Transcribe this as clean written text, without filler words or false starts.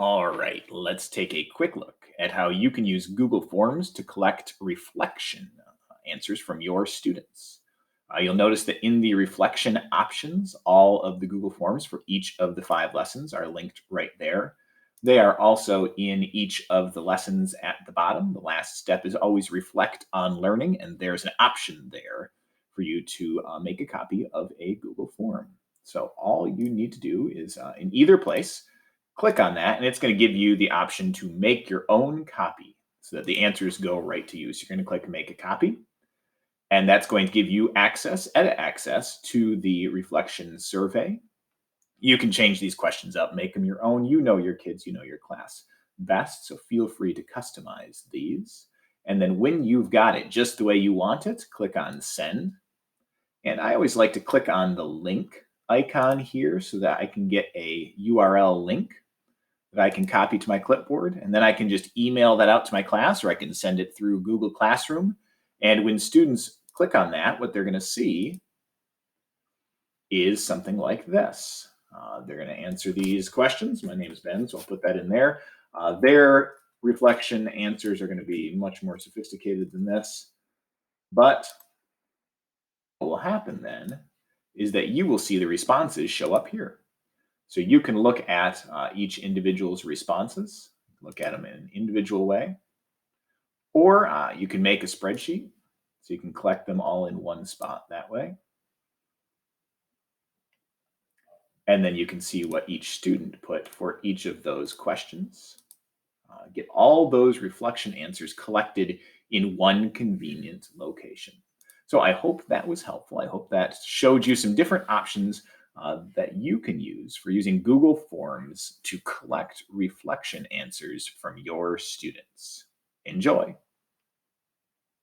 All right, let's take a quick look at how you can use Google Forms to collect reflection answers from your students. You'll notice that in the reflection options, all of the Google Forms for each of the 5 lessons are linked right there. They are also in each of the lessons at the bottom. The last step is always reflect on learning, and there's an option there for you to make a copy of a Google Form. So all you need to do is in either place, click on that, and it's going to give you the option to make your own copy so that the answers go right to you. So you're going to click Make a Copy, and that's going to give you edit access to the reflection survey. You can change these questions up, make them your own. You know your kids, you know your class best, so feel free to customize these. And then when you've got it just the way you want it, click on Send. And I always like to click on the link icon here so that I can get a URL link that I can copy to my clipboard, and then I can just email that out to my class, or I can send it through Google Classroom. And when students click on that, what they're going to see is something like this. They're going to answer these questions. My name is Ben, so I'll put that in there. Their reflection answers are going to be much more sophisticated than this. But what will happen then is that you will see the responses show up here. So you can look at each individual's responses, look at them in an individual way, or you can make a spreadsheet so you can collect them all in one spot that way. And then you can see what each student put for each of those questions. Get all those reflection answers collected in one convenient location. So I hope that was helpful. I hope that showed you some different options that you can use for using Google Forms to collect reflection answers from your students. Enjoy.